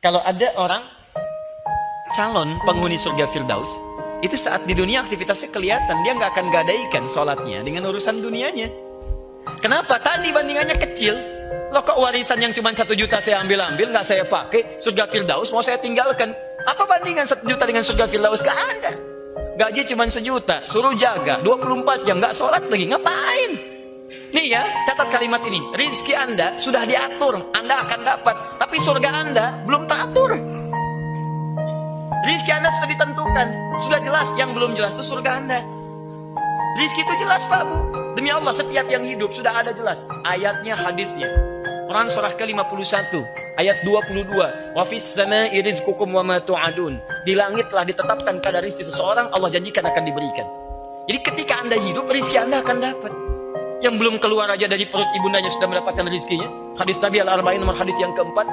Kalau ada orang calon penghuni surga Firdaus, itu saat di dunia aktivitasnya kelihatan, dia nggak akan gadaikan sholatnya dengan urusan dunianya. Kenapa? Tadi bandingannya kecil. Loh, kok warisan yang cuma 1 juta saya ambil-ambil, nggak saya pakai, surga Firdaus mau saya tinggalkan. Apa bandingan 1 juta dengan surga Firdaus? Gak ada. Gaji cuma 1 juta, suruh jaga 24 jam, nggak sholat lagi, ngapain? Nih ya, catat kalimat ini. Rizki Anda sudah diatur, Anda akan dapat. Tapi surga Anda belum teratur. Rizki Anda sudah ditentukan, sudah jelas. Yang belum jelas itu surga Anda. Rizki itu jelas Pak Bu. Demi Allah, setiap yang hidup sudah ada jelas ayatnya, hadisnya. Quran surah ke-51 ayat 22. Wa fis samai rizqukum wa ma tu'adun. Di langit telah ditetapkan kadar rizki seseorang, Allah janjikan akan diberikan. Jadi ketika Anda hidup, rizki Anda akan dapat. Yang belum keluar aja dari perut ibundanya sudah mendapatkan rizkinya. Hadis Nabi Al-Arba'in nomor hadis yang keempat.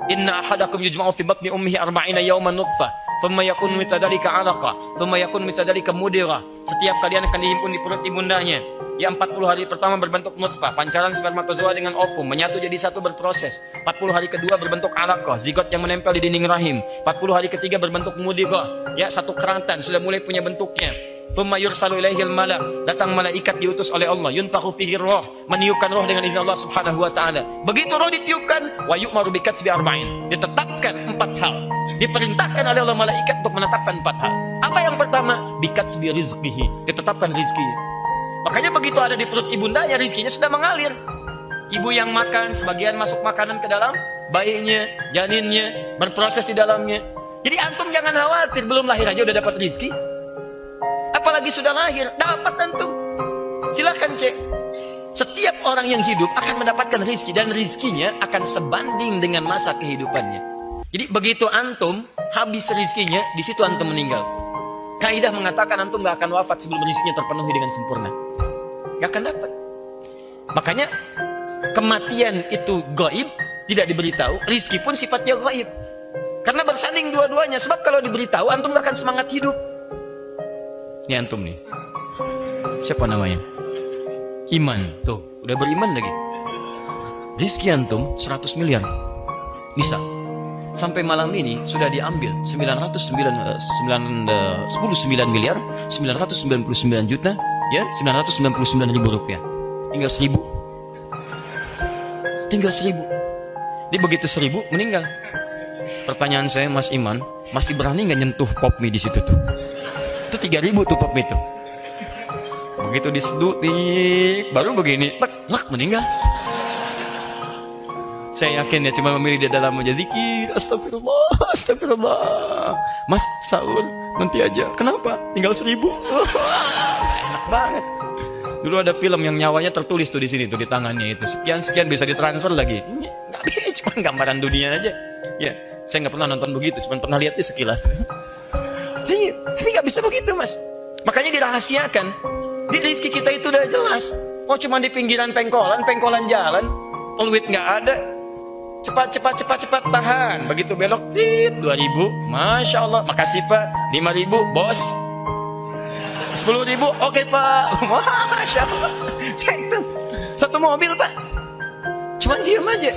Inna ahadakum yujma'u fi batni ummihi arba'ina yawman nutfah, thumma yakun mithla dhalika 'alaqa, thumma yakun mithla dhalika mudghah. Setiap kalian akan dihimpun di perut ibundanya. Ya 40 hari pertama berbentuk nutfah, pancaran spermatozoa dengan ovum, menyatu jadi satu berproses. 40 hari kedua berbentuk 'alaqah, zigot yang menempel di dinding rahim. 40 hari ketiga berbentuk mudghah, ya satu keratan sudah mulai punya bentuknya. Thumma yursalu ilaihil malak, datang malaikat diutus oleh Allah, yunfakhu fihi roh, meniupkan roh dengan izin Allah Subhanahu wa taala. Begitu roh ditiupkan, wa yu'maru bikatsbi arba'in, ditetapkan 4 hal. Diperintahkan oleh Allah malaikat untuk menetapkan 4 hal. Apa yang pertama? Bikatsbi rizqihi, ditetapkan rizkinya. Makanya begitu ada di perut ibundanya, rizkinya sudah mengalir. Ibu yang makan, sebagian masuk makanan ke dalam bayinya, janinnya, berproses di dalamnya. Jadi antum jangan khawatir, belum lahir aja udah dapat rizki. Apalagi sudah lahir, dapat antum. Silahkan cek. Setiap orang yang hidup akan mendapatkan rizki, dan rizkinya akan sebanding dengan masa kehidupannya. Jadi begitu antum habis rizkinya, di situ antum meninggal. Kaidah mengatakan antum gak akan wafat sebelum rizkinya terpenuhi dengan sempurna. Gak akan dapat. Makanya kematian itu gaib, tidak diberitahu. Rizki pun sifatnya gaib, karena bersanding dua-duanya. Sebab kalau diberitahu, antum gak akan semangat hidup. Ini antum nih, siapa namanya? Iman, tuh udah beriman lagi. Rizki antum 100 miliar, bisa sampai malam ini sudah diambil 999 miliar 999 juta, ya 999 ribu rupiah. Tinggal 1000. Tinggal 1000. Dia begitu 1000 meninggal. Pertanyaan saya, Mas Iman, masih berani nggak nyentuh pop mie di situ tuh? Itu 3000 tuh pop itu. Begitu disedut, baru begini, lak meninggal. Saya yakin ya cuma memilih dia dalam aja zikir, astagfirullah, astagfirullah. Mas sahur nanti aja. Kenapa? Tinggal 1000. Enak banget. Dulu ada film yang nyawanya tertulis tuh di sini tuh di tangannya itu. Sekian bisa ditransfer lagi. Ini nggak bisa, cuma gambaran dunia aja. Ya, saya nggak pernah nonton begitu, cuma pernah lihat sekilas. Tapi nggak bisa begitu Mas. Makanya dirahasiakan. Di rizki kita itu udah jelas. Oh cuma di pinggiran pengkolan jalan, peluit nggak ada. Cepat tahan. Begitu belok, 2000, masya Allah, makasih Pak. 5000, bos. 10.000, oke Pak. Masya Allah. Cek tuh, satu mobil Pak. Cuman diam aja.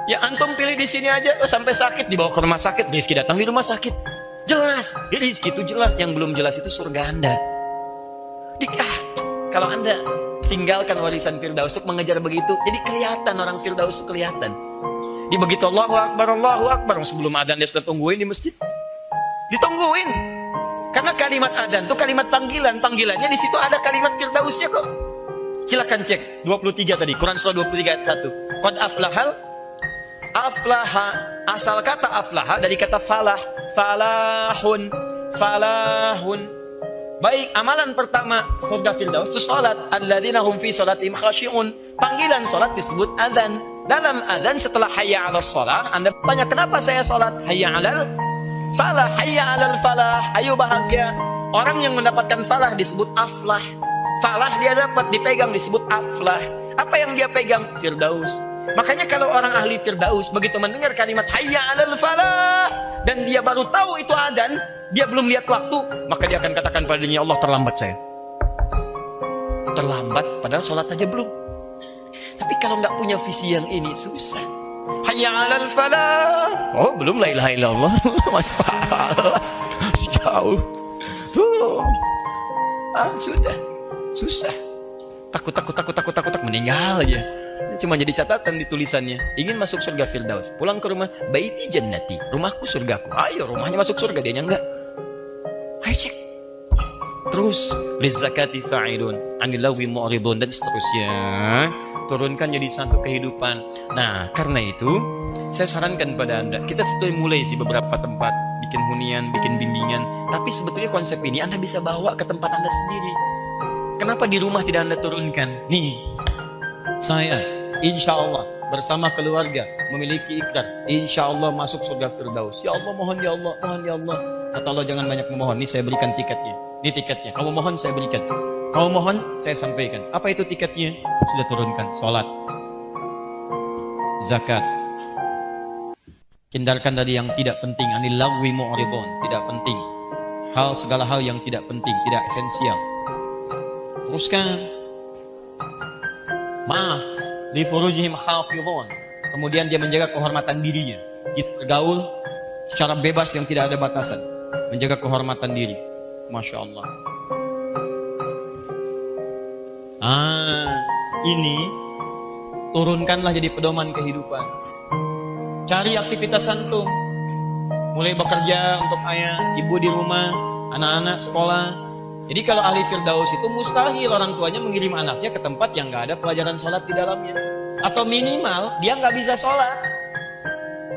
Ya antum pilih di sini aja, sampai sakit dibawa ke rumah sakit, rizki datang di rumah sakit. Jelas, rizki itu jelas. Yang belum jelas itu surga Anda. Kalau Anda tinggalkan warisan Firdaus untuk mengejar begitu, jadi kelihatan orang Firdaus itu kelihatan. Di begitu Allahu Akbar, sebelum adzan dia sudah tungguin di masjid. Ditungguin. Karena kalimat adzan itu kalimat panggilan. Panggilannya di situ ada kalimat Firdausnya kok. Silakan cek 23 tadi, Quran surah 23 ayat 1. Qad aflaha, asal kata aflaha dari kata falah, falahun. Baik, amalan pertama surga Firdaus itu salat. Alladzina hum fi salatihim khashi'un. Panggilan salat disebut adzan. Dalam adzan setelah hayya 'alas shalah, Anda tanya kenapa saya salat? Hayya 'alal falah, hayya 'alal falah. Ayo bahagia. Orang yang mendapatkan falah disebut aflah. Falah dia dapat dipegang disebut aflah. Apa yang dia pegang? Firdaus. Makanya kalau orang ahli Firdaus begitu mendengar kalimat hayya 'alal falah dan dia baru tahu itu adzan, dia belum lihat waktu, maka dia akan katakan pada dirinya, Allah terlambat saya. Terlambat padahal sholat aja belum. Tapi kalau nggak punya visi yang ini, susah. hayya 'alal falah. Oh, belum la ilaha illallah. Masih jauh. Tuh. Sudah. Susah. Takut meninggal aja. Cuma jadi catatan di tulisannya. Ingin masuk surga Firdaus, pulang ke rumah, baiti jannati, rumahku surgaku. Ayo, rumahnya masuk surga, dianya enggak. Ayo cek. Terus lizakati fa'ilun, anilawi mu'ridun, dan seterusnya. Turunkan jadi satu kehidupan. Nah, karena itu saya sarankan pada Anda, kita sebetulnya mulai sih beberapa tempat, bikin hunian, bikin bimbingan. Tapi sebetulnya konsep ini Anda bisa bawa ke tempat Anda sendiri. Kenapa di rumah tidak Anda turunkan? Nih, saya insya Allah bersama keluarga memiliki ikrar, insya Allah masuk surga Firdaus. Ya Allah, mohon ya Allah, mohon ya Allah. Kata Allah, jangan banyak memohon, ini saya berikan tiketnya. Ini tiketnya, kamu mohon saya berikan, kamu mohon saya sampaikan. Apa itu tiketnya? Sudah turunkan. Sholat, zakat, hindarkan dari yang tidak penting. Anil lagwi mu'ridun, tidak penting. Segala hal yang tidak penting, tidak esensial. Teruskan. Maaf, li furujihim hafizun. Kemudian dia menjaga kehormatan dirinya. Kita bergaul secara bebas yang tidak ada batasan, menjaga kehormatan diri. Masya Allah. Ini turunkanlah jadi pedoman kehidupan. Cari aktivitas antum. Mulai bekerja untuk ayah, ibu di rumah, anak-anak sekolah. Jadi kalau ahli Firdaus itu mustahil orang tuanya mengirim anaknya ke tempat yang nggak ada pelajaran sholat di dalamnya. Atau minimal dia nggak bisa sholat.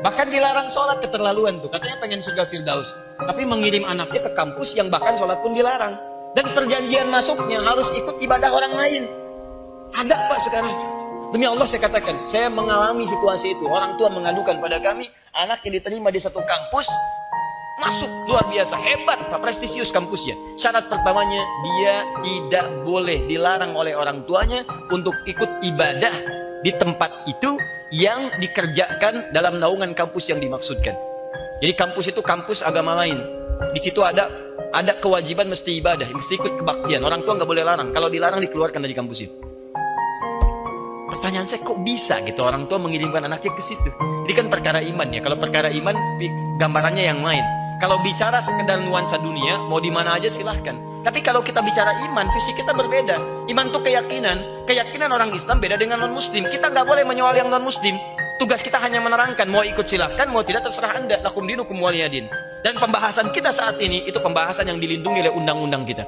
Bahkan dilarang sholat, keterlaluan tuh. Katanya pengen surga Firdaus, tapi mengirim anaknya ke kampus yang bahkan sholat pun dilarang. Dan perjanjian masuknya harus ikut ibadah orang lain. Ada Pak sekarang. Demi Allah saya katakan, saya mengalami situasi itu. Orang tua mengadukan pada kami, anak yang diterima di satu kampus, masuk luar biasa, hebat Pak, prestisius kampusnya. Syarat pertamanya, dia tidak boleh dilarang oleh orang tuanya untuk ikut ibadah di tempat itu yang dikerjakan dalam naungan kampus yang dimaksudkan. Jadi kampus itu kampus agama lain. Di situ ada kewajiban mesti ibadah, mesti ikut kebaktian. Orang tua nggak boleh larang. Kalau dilarang dikeluarkan dari kampus itu. Pertanyaan saya, kok bisa gitu orang tua mengirimkan anaknya ke situ? Ini kan perkara iman ya. Kalau perkara iman gambarannya yang lain. Kalau bicara sekedar nuansa dunia, mau di mana aja silahkan. Tapi kalau kita bicara iman, visi kita berbeda. Iman itu keyakinan. Keyakinan orang Islam beda dengan non-Muslim. Kita nggak boleh menyoal yang non-Muslim. Tugas kita hanya menerangkan. Mau ikut silahkan, mau tidak terserah Anda. Lakum dinukum waliyadin. Dan pembahasan kita saat ini, itu pembahasan yang dilindungi oleh undang-undang kita.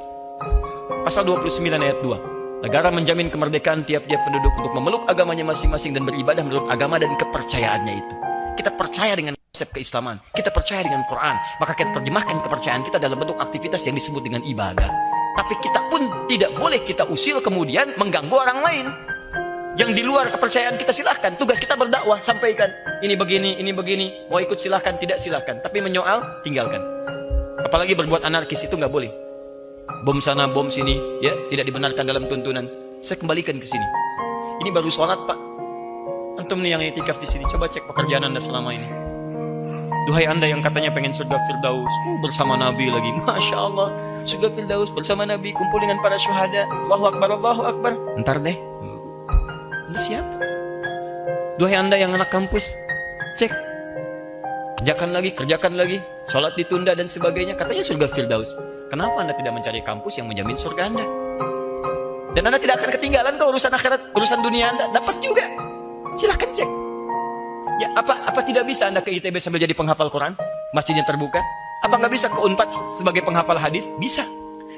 Pasal 29 ayat 2. Negara menjamin kemerdekaan tiap-tiap penduduk untuk memeluk agamanya masing-masing dan beribadah menurut agama dan kepercayaannya itu. Kita percaya dengan konsep keislaman, kita percaya dengan Quran, maka kita terjemahkan kepercayaan kita dalam bentuk aktivitas yang disebut dengan ibadah. Tapi kita pun tidak boleh kita usil kemudian mengganggu orang lain. Yang di luar kepercayaan kita silahkan, tugas kita berdakwah, sampaikan. Ini begini, mau ikut silahkan, tidak silahkan. Tapi menyoal, tinggalkan. Apalagi berbuat anarkis itu nggak boleh. Bom sana, bom sini, ya tidak dibenarkan dalam tuntunan. Saya kembalikan ke sini. Ini baru sholat Pak. Antum nih yang itikaf di sini, coba cek pekerjaan Anda selama ini. Duhai Anda yang katanya pengen surga Firdaus, bersama Nabi lagi, Masya Allah, surga Firdaus bersama Nabi, kumpul dengan para syuhada, Allahu Akbar, Allahu Akbar. Ntar deh, Anda siapa? Duhai Anda yang anak kampus, cek, kerjakan lagi, sholat ditunda dan sebagainya, katanya surga Firdaus. Kenapa Anda tidak mencari kampus yang menjamin surga Anda? Dan Anda tidak akan ketinggalan kalau urusan akhirat, urusan dunia Anda dapat juga. Silahkan cek. Ya, apa tidak bisa Anda ke ITB sambil jadi penghafal Quran? Masjidnya terbuka. Apa nggak bisa ke Unpad sebagai penghafal hadis? Bisa.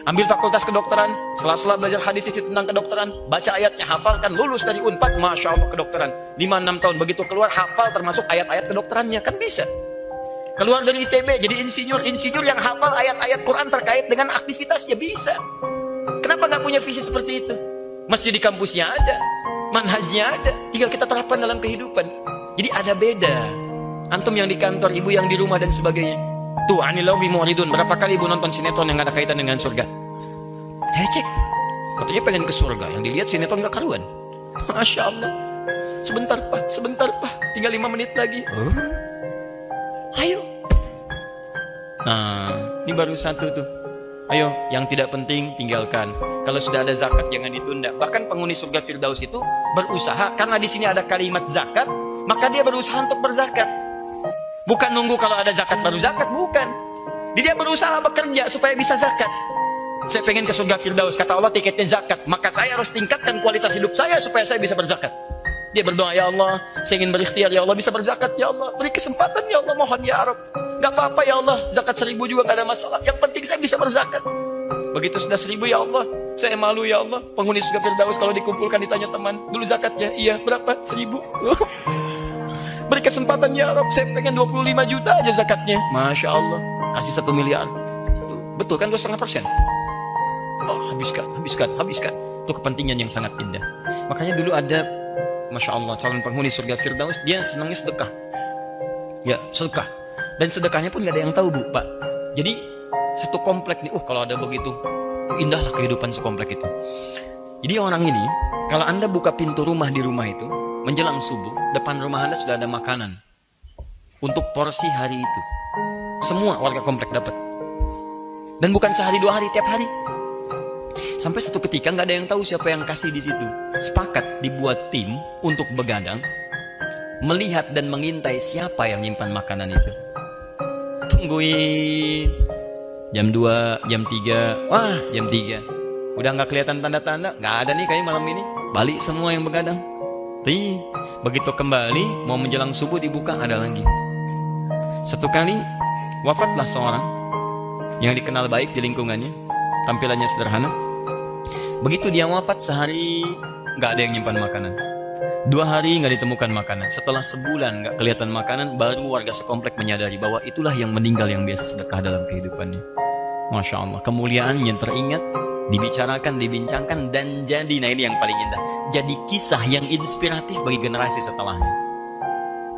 Ambil fakultas kedokteran, sela-sela belajar hadis tentang kedokteran, baca ayatnya, hafalkan, lulus dari Unpad, Masya Allah kedokteran. 5-6 tahun, begitu keluar hafal termasuk ayat-ayat kedokterannya, kan bisa. Keluar dari ITB jadi insinyur yang hafal ayat-ayat Quran terkait dengan aktivitasnya, bisa. Kenapa nggak punya visi seperti itu? Masjid di kampusnya ada, manhajnya ada, tinggal kita terapkan dalam kehidupan. Jadi ada beda. Antum yang di kantor, ibu yang di rumah dan sebagainya. Tuh, anilawi mu'ridun. Berapa kali ibu nonton sinetron yang gak ada kaitan dengan surga? Cek. Katanya pengen ke surga, yang dilihat sinetron gak karuan. Masya Allah. Sebentar pak, tinggal 5 menit lagi. Ayo. Nah, ini baru satu tuh. Ayo, yang tidak penting tinggalkan. Kalau sudah ada zakat jangan ditunda. Bahkan penghuni surga Firdaus itu berusaha, karena di sini ada kalimat zakat, maka dia berusaha untuk berzakat. Bukan nunggu kalau ada zakat baru zakat, bukan. Dia berusaha bekerja supaya bisa zakat. Saya pengen ke surga Firdaus, kata Allah tiketnya zakat, maka saya harus tingkatkan kualitas hidup saya supaya saya bisa berzakat. Dia berdoa, ya Allah, saya ingin berikhtiar, ya Allah, bisa berzakat, ya Allah, beri kesempatan, ya Allah, mohon ya Arab. Gak apa-apa ya Allah, zakat 1000 juga gak ada masalah, yang penting saya bisa berzakat. Begitu sudah 1000, ya Allah, saya malu ya Allah, penghuni surga Firdaus kalau dikumpulkan ditanya teman, dulu zakatnya, iya berapa? 1000. Beri kesempatan ya Arab, saya pengen 25 juta aja zakatnya. Masya Allah, kasih 1 miliar. Betul kan, 2,5%. Oh, habiskan. Itu kepentingan yang sangat indah. Makanya dulu ada, Masya Allah, calon penghuni surga Firdaus, dia senangnya sedekah. Ya, sedekah. Dan sedekahnya pun gak ada yang tahu, Bu, Pak. Jadi, satu komplek nih, kalau ada begitu, indahlah kehidupan sekomplek itu. Jadi orang ini, kalau Anda buka pintu rumah di rumah itu, menjelang subuh, depan rumah Anda sudah ada makanan. Untuk porsi hari itu. Semua warga komplek dapat. Dan bukan sehari 2 hari, tiap hari. Sampai satu ketika nggak ada yang tahu siapa yang kasih di situ. Sepakat dibuat tim untuk begadang, melihat dan mengintai siapa yang nyimpan makanan itu. Tungguin jam 2, jam 3, wah jam 3 udah nggak kelihatan tanda-tanda, nggak ada nih kayak malam ini. Balik semua yang begadang. Begitu kembali mau menjelang subuh dibuka, ada lagi. Satu kali wafatlah seorang yang dikenal baik di lingkungannya, tampilannya sederhana. Begitu dia wafat, sehari nggak ada yang nyimpan makanan, 2 hari nggak ditemukan makanan. Setelah sebulan nggak kelihatan makanan, baru warga sekomplek menyadari bahwa itulah yang meninggal yang biasa sedekah dalam kehidupannya. Masya Allah, kemuliaannya teringat, dibicarakan, dibincangkan, dan jadi, nah ini yang paling indah, jadi kisah yang inspiratif bagi generasi setelahnya.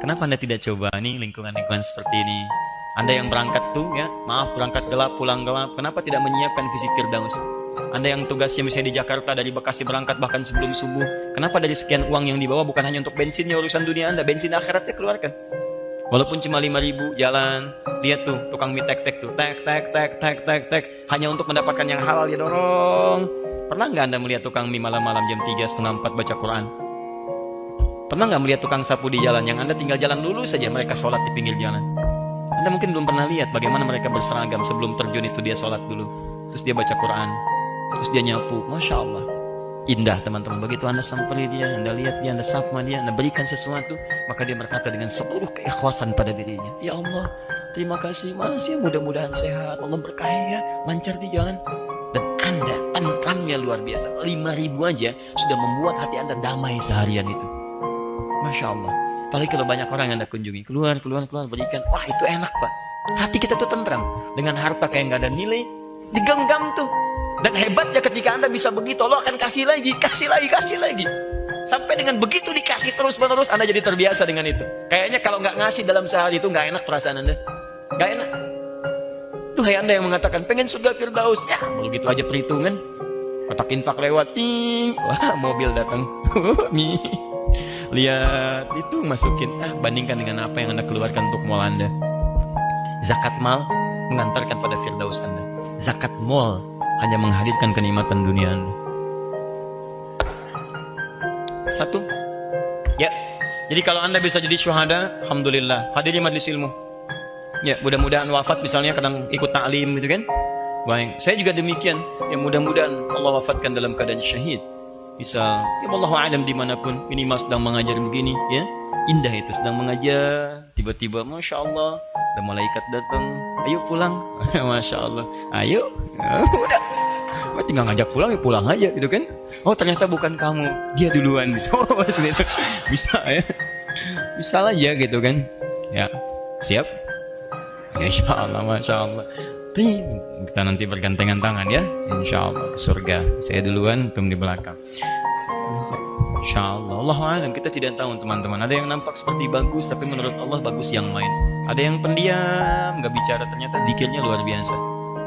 Kenapa Anda tidak coba nih lingkungan-lingkungan seperti ini? Anda yang berangkat tuh ya, maaf berangkat gelap, pulang gelap, kenapa tidak menyiapkan visi Firdaus? Anda yang tugasnya misalnya di Jakarta, dari Bekasi berangkat bahkan sebelum subuh, kenapa dari sekian uang yang dibawa bukan hanya untuk bensinnya, urusan dunia Anda, bensin akhiratnya keluarkan. Walaupun cuma 5.000 jalan, lihat tuh tukang mie tek-tek tuh, tek, hanya untuk mendapatkan yang halal ya dorong. Pernah nggak Anda melihat tukang mie malam-malam jam 3, setengah 4 baca Quran? Pernah nggak melihat tukang sapu di jalan yang Anda tinggal jalan dulu saja mereka sholat di pinggir jalan? Anda mungkin belum pernah lihat bagaimana mereka berseragam sebelum terjun itu dia sholat dulu, terus dia baca Quran, terus dia nyapu. Masya Allah, indah teman-teman. Begitu Anda samperi dia, Anda lihat dia, Anda sapa dia, Anda berikan sesuatu, maka dia berkata dengan seluruh keikhlasan pada dirinya, ya Allah, terima kasih Mas, ya mudah-mudahan sehat, Allah berkahi ya, lancar di jalan. Dan Anda tentramnya luar biasa. 5.000 aja sudah membuat hati Anda damai seharian itu. Masya Allah. Apalagi kalau banyak orang yang Anda kunjungi, keluar, berikan. Wah itu enak Pak. Hati kita tuh tentram. Dengan harta kayak nggak ada nilai, digenggam tuh. Dan hebatnya ketika Anda bisa begitu, Allah akan kasih lagi. Sampai dengan begitu dikasih terus-menerus, Anda jadi terbiasa dengan itu. Kayaknya kalau nggak ngasih dalam sehari itu nggak enak perasaan Anda. Nggak enak. Duhai Anda yang mengatakan pengen surga Firdaus, ya kalau gitu aja perhitungan. Kotak infak lewat, ting, wah mobil datang. Nih. Lihat itu masukin, bandingkan dengan apa yang Anda keluarkan untuk mal Anda. Zakat mal mengantarkan pada Firdaus Anda. Zakat mal hanya menghadirkan kenikmatan dunia Anda. Satu ya, jadi kalau Anda bisa jadi syuhada, alhamdulillah, hadiri majlis ilmu ya. Mudah-mudahan wafat misalnya kadang ikut ta'lim gitu kan. Baik, saya juga demikian ya, mudah-mudahan Allah wafatkan dalam keadaan syahid. Bisa, ya wallahu a'lam dimanapun, minimal sedang mengajar begini ya, indah itu sedang mengajar, tiba-tiba Masya Allah ada malaikat datang, ayo pulang. Masya Allah, ayo, udah, tinggal ngajak pulang ya pulang aja gitu kan. Oh ternyata bukan kamu, dia duluan. Bisa, bisa ya, bisa aja gitu kan ya. Siap ya, Insya Allah. Masya Allah, kita nanti bergandengan tangan ya, Insya Allah ke surga. Saya duluan, antum di belakang. Insya Allah. Allahu a'lam, kita tidak tahu teman-teman. Ada yang nampak seperti bagus, tapi menurut Allah bagus yang lain. Ada yang pendiam, nggak bicara, ternyata zikirnya luar biasa.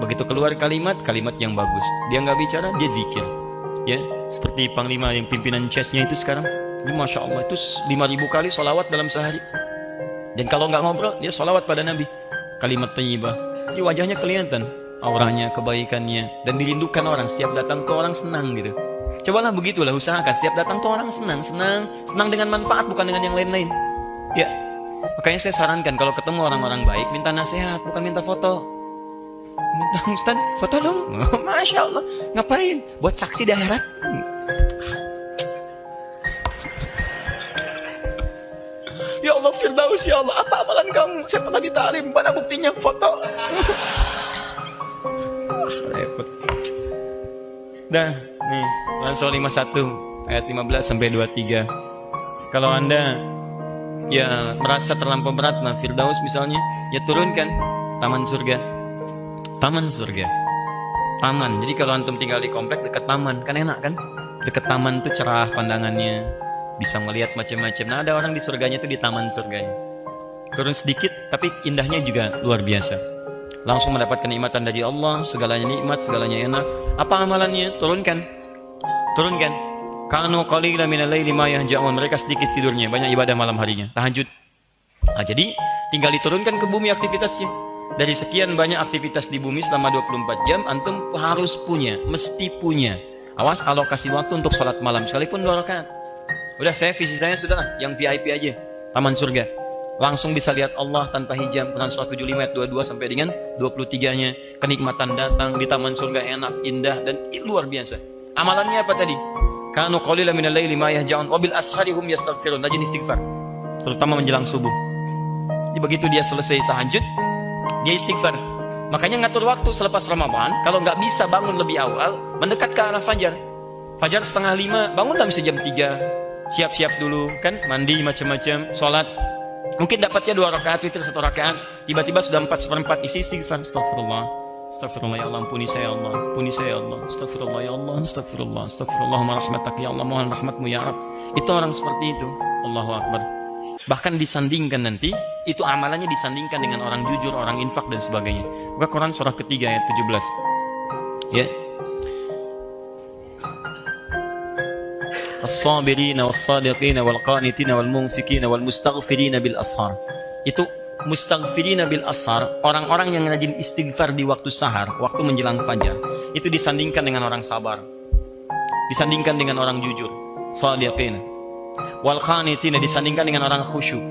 Begitu keluar kalimat yang bagus, dia nggak bicara, dia zikir. Ya, seperti panglima yang pimpinan chatnya itu sekarang, ini Masya Allah itu 5.000 kali sholawat dalam sehari. Dan kalau nggak ngobrol, dia sholawat pada Nabi. Kalimat thayyibah, di wajahnya kelihatan auranya, kebaikannya, dan dirindukan orang. Setiap datang tuh orang senang gitu. Cobalah begitulah, usahakan setiap datang tuh orang senang dengan manfaat, bukan dengan yang lain-lain. Ya, makanya saya sarankan kalau ketemu orang-orang baik, minta nasihat, bukan minta foto. Minta, Ustaz, foto dong. Masya Allah. Ngapain? Buat saksi di akhirat. Ya Allah, Firdaus, ya Allah, apa amalan kamu? Saya pernah ditalim, mana buktinya? Foto. Repot. Dah, nih, Surah 51 ayat 15 sampai 23. Kalau Anda ya merasa terlampau berat, nah Firdaus misalnya, ya turunkan taman surga. Taman surga. Taman. Jadi kalau antum tinggal di komplek dekat taman, kan enak kan? Dekat taman tuh cerah pandangannya, bisa melihat macam-macam. Nah, ada orang di surganya tuh di taman surganya. Turun sedikit, tapi indahnya juga luar biasa. Langsung mendapatkan nikmatan dari Allah, segalanya nikmat, segalanya enak. Apa amalannya? Turunkan. Turunkan. Kanu qalilan minal laili ma yahja'un. Mereka sedikit tidurnya, banyak ibadah malam harinya, tahajud. Nah, jadi tinggal diturunkan ke bumi aktivitasnya. Dari sekian banyak aktivitas di bumi selama 24 jam, antum harus punya, mesti punya. Awas alokasi waktu untuk sholat malam, sekalipun 2 rakaat. Udah, visi saya sudah lah, yang VIP aja, taman surga. Langsung bisa lihat Allah tanpa hijab. Quran surah 75 ayat 22 sampai dengan 23-nya. Kenikmatan datang di taman surga, enak, indah, dan luar biasa. Amalannya apa tadi? Kanu qalilan minal laili ma yahja'un wa bil ashari hum yastaghfirun. Rajin istighfar, terutama menjelang subuh. Jadi begitu dia selesai tahajud, dia istighfar. Makanya ngatur waktu selepas Ramadan. Kalau nggak bisa bangun lebih awal, mendekat ke arah fajar. Fajar 4:30, bangunlah bisa jam 3. Siap-siap dulu kan, mandi macam-macam, sholat. Mungkin dapatnya 2 rakaat, witir 1 rakaat. Tiba-tiba sudah 4/4, isi istighfar. Astagfirullah, astagfirullah, ya Allah, ampuni saya, Allah, ampuni saya, Allah, astagfirullah, ya Allah, astagfirullah, astagfirullahumma rahmatak, ya Allah, mohon rahmatmu ya Rabb. Itu orang seperti itu. Allahu Akbar. Bahkan disandingkan nanti, itu amalannya disandingkan dengan orang jujur, orang infak dan sebagainya. Buka Quran surah ketiga ayat 17. Ya. As-sabirina was-sadiqina wal-qanitina wal-munfikina wal-mustaghfirina bil ashar. Itu mustaghfirina bil ashar, orang-orang yang rajin istighfar di waktu sahar, waktu menjelang fajar. Itu disandingkan dengan orang sabar. Disandingkan dengan orang jujur, sadiqina. Wal-qanitina disandingkan dengan orang khusyuk,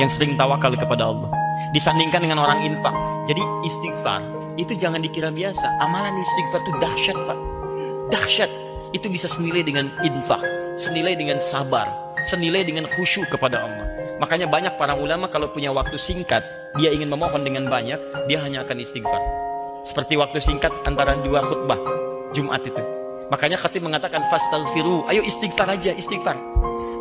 yang sering tawakal kepada Allah. Disandingkan dengan orang infak. Jadi istighfar itu jangan dikira biasa. Amalan istighfar itu dahsyat, Pak. Dahsyat. Itu bisa senilai dengan infak, senilai dengan sabar, senilai dengan khusyuk kepada Allah. Makanya banyak para ulama kalau punya waktu singkat, dia ingin memohon dengan banyak, dia hanya akan istighfar. Seperti waktu singkat antara 2 khutbah Jumat itu. Makanya khatib mengatakan fastaghfiru, ayo istighfar aja, istighfar.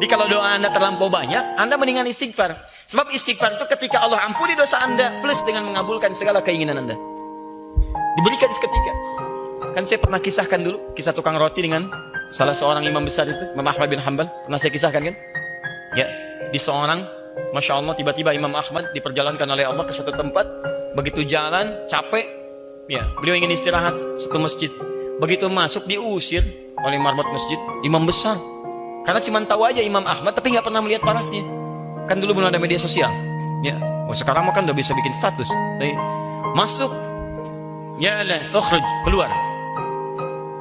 Jadi kalau doa Anda terlampau banyak, Anda mendingan istighfar. Sebab istighfar itu ketika Allah ampuni dosa Anda, plus dengan mengabulkan segala keinginan Anda. Diberikan seketika. Kan saya pernah kisahkan dulu, kisah tukang roti dengan salah seorang imam besar itu, Imam Ahmad bin Hanbal. Pernah saya kisahkan kan? Ya, di seorang, Masya Allah, tiba-tiba Imam Ahmad diperjalankan oleh Allah ke satu tempat. Begitu jalan, capek, ya, beliau ingin istirahat, satu masjid. Begitu masuk, diusir oleh marbot masjid, imam besar. Karena cuma tahu aja Imam Ahmad, tapi nggak pernah melihat parasnya. Kan dulu belum ada media sosial. Ya, sekarang kan udah bisa bikin status. Tapi, masuk, ya lah, ukhruj, keluar.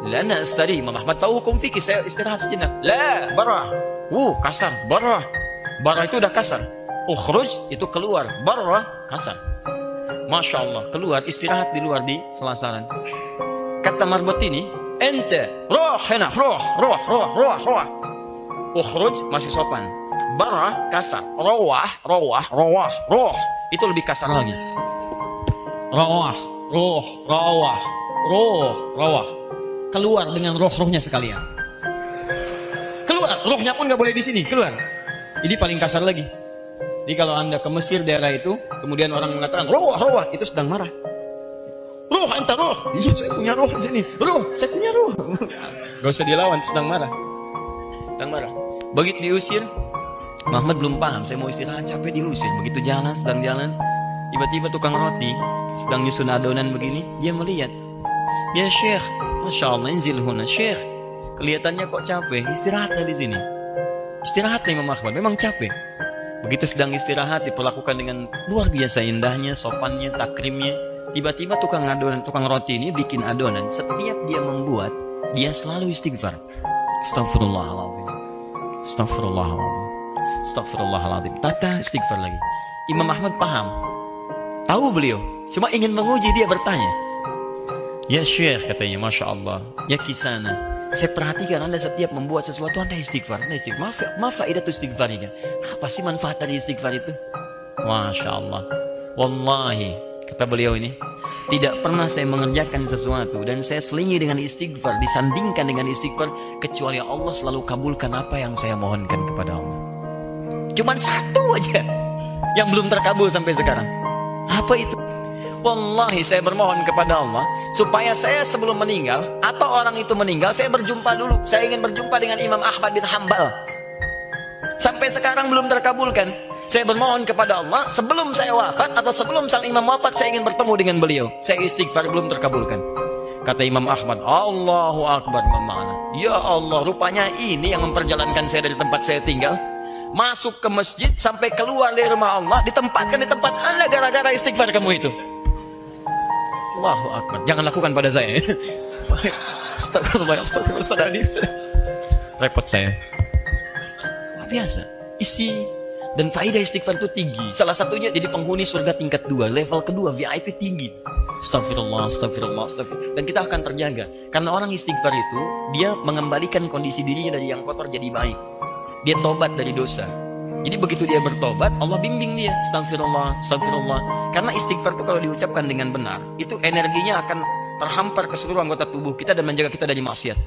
Lana astari, Imam Ahmad tahu hukum fikih, saya istirahat sejenak. La, barah. Kasar, barah. Barah itu udah kasar. Ukhruj itu keluar, barah kasar. Masya Allah, keluar, istirahat di luar di selasaran. Kata marbot ini, ente, roh, hena, roh. Ukhruj masih sopan. Barah kasar. Roh. Itu lebih kasar lagi. Roh. Keluar dengan roh-rohnya sekalian. Keluar, rohnya pun nggak boleh di sini, keluar. Ini paling kasar lagi. Jadi kalau Anda ke Mesir daerah itu, kemudian orang mengatakan roh, itu sedang marah. Roh, ente roh. Iya, saya punya roh di sini. Roh, saya punya roh. Gak usah dilawan, sedang marah. Begitu diusir, Muhammad belum paham, saya mau istirahat, capek, diusir. Begitu jalan, sedang jalan, tiba-tiba tukang roti sedang nyusun adonan begini, dia melihat. Ya Syekh, Masya Allah, inzil huna. Syekh, kelihatannya kok capek, istirahatlah di sini. Istirahatlah Imam Ahmad, memang capek. Begitu sedang istirahat, diperlakukan dengan luar biasa indahnya, sopannya, takrimnya. Tiba-tiba tukang roti ini bikin adonan. Setiap dia membuat, dia selalu istighfar. Astagfirullahaladzim. Astagfirullahaladzim. Tata istighfar lagi. Imam Ahmad paham. Tahu beliau. Cuma ingin menguji, dia bertanya. Ya Syekh, katanya, Masya Allah. Ya Kisana, saya perhatikan Anda setiap membuat sesuatu Anda istighfar. Anda istighfar. Ma faidah istighfar ini? Apa sih manfaat dari istighfar itu? Masya Allah. Wallahi, kata beliau ini, tidak pernah saya mengerjakan sesuatu dan saya selingi dengan istighfar, disandingkan dengan istighfar, kecuali Allah selalu kabulkan apa yang saya mohonkan kepada Allah. Cuman satu aja yang belum terkabul sampai sekarang. Apa itu? Wallahi, saya bermohon kepada Allah supaya saya sebelum meninggal atau orang itu meninggal, saya berjumpa dulu. Saya ingin berjumpa dengan Imam Ahmad bin Hanbal. Sampai sekarang belum terkabulkan. Saya bermohon kepada Allah sebelum saya wafat atau sebelum sang imam wafat, saya ingin bertemu dengan beliau. Saya istighfar, belum terkabulkan. Kata Imam Ahmad, Allahu Akbar, mana? Ya Allah, rupanya ini yang memperjalankan saya dari tempat saya tinggal, masuk ke masjid sampai keluar dari rumah Allah, ditempatkan di tempat Anda gara-gara istighfar kamu itu. Allahu Akbar. Jangan lakukan pada saya. Astagfirullah, astagfirullah. Repot saya. Luar biasa. Isi dan faedah istighfar itu tinggi. Salah satunya jadi penghuni surga tingkat 2, level kedua, VIP tinggi. Astagfirullah, astagfirullah, astagfirullah. Dan kita akan terjaga. Karena orang istighfar itu, dia mengembalikan kondisi dirinya dari yang kotor jadi baik. Dia tobat dari dosa. Jadi begitu dia bertobat, Allah bimbing dia. Astagfirullah, astagfirullah. Karena istighfar itu kalau diucapkan dengan benar, itu energinya akan terhampar ke seluruh anggota tubuh kita dan menjaga kita dari maksiat.